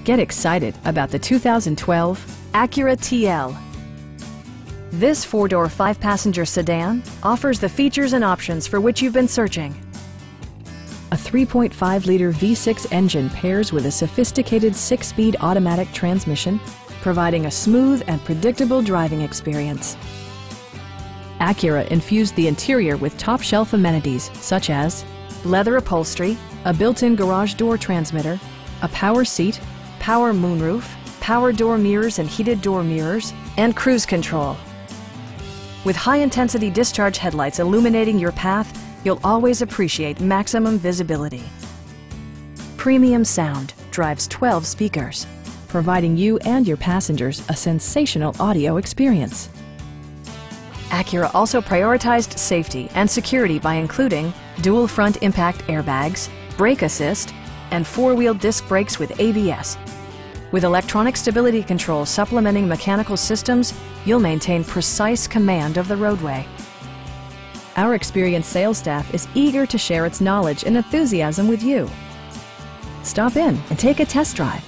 Get excited about the 2012 Acura TL. This four-door, five-passenger sedan offers the features and options for which you've been searching. A 3.5-liter V6 engine pairs with a sophisticated six-speed automatic transmission, providing a smooth and predictable driving experience. Acura infused the interior with top-shelf amenities such as leather upholstery, a built-in garage door transmitter, a power seat, power moonroof, power door mirrors and heated door mirrors, and cruise control. With high-intensity discharge headlights illuminating your path, you'll always appreciate maximum visibility. Premium sound drives 12 speakers, providing you and your passengers a sensational audio experience. Acura also prioritized safety and security by including dual front impact airbags, brake assist, and four-wheel disc brakes with ABS. With electronic stability control supplementing mechanical systems, you'll maintain precise command of the roadway. Our experienced sales staff is eager to share its knowledge and enthusiasm with you. Stop in and take a test drive.